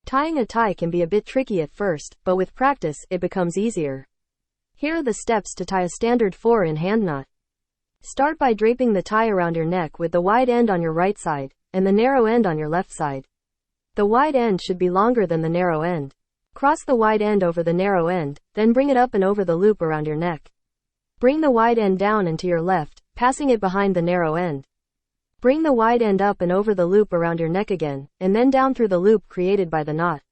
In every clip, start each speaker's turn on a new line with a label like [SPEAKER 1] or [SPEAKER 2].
[SPEAKER 1] Tying a tie can be a bit tricky at first, but with practice, it becomes easier. Here are the steps to tie a standard 4-in-hand knot. Start by draping the tie around your neck with the wide end on your right side, and the narrow end on your left side. The wide end should be longer than the narrow end. Cross the wide end over the narrow end, then bring it up and over the loop around your neck. Bring the wide end down and to your left, passing it behind the narrow end. Bring the wide end up and over the loop around your neck again, and then down through the loop created by the knot.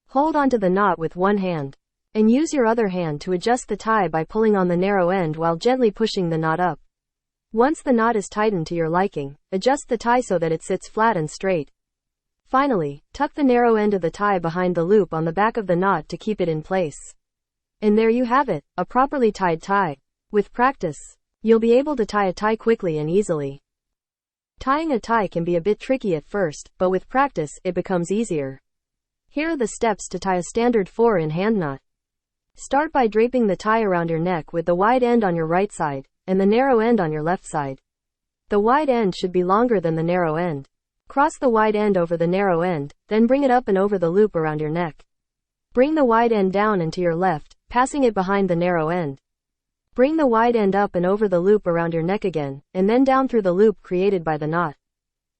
[SPEAKER 1] Hold onto the knot with one hand, and use your other hand to adjust the tie by pulling on the narrow end while gently pushing the knot up. Once the knot is tightened to your liking, adjust the tie so that it sits flat and straight. Finally, tuck the narrow end of the tie behind the loop on the back of the knot to keep it in place. And there you have it, a properly tied tie. With practice, you'll be able to tie a tie quickly and easily. Tying a tie can be a bit tricky at first, but with practice, it becomes easier. Here are the steps to tie a standard 4-in-hand knot. Start by draping the tie around your neck with the wide end on your right side, and the narrow end on your left side. The wide end should be longer than the narrow end. Cross the wide end over the narrow end, then bring it up and over the loop around your neck. Bring the wide end down and to your left, passing it behind the narrow end. Bring the wide end up and over the loop around your neck again, and then down through the loop created by the knot.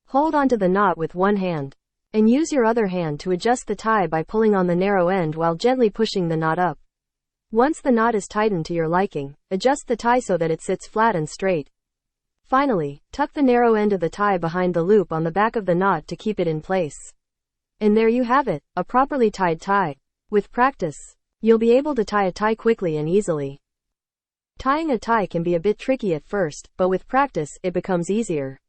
[SPEAKER 1] Hold onto the knot with one hand, and use your other hand to adjust the tie by pulling on the narrow end while gently pushing the knot up. Once the knot is tightened to your liking, adjust the tie so that it sits flat and straight. Finally, tuck the narrow end of the tie behind the loop on the back of the knot to keep it in place. And there you have it, a properly tied tie. With practice, you'll be able to tie a tie quickly and easily. Tying a tie can be a bit tricky at first, but with practice, it becomes easier.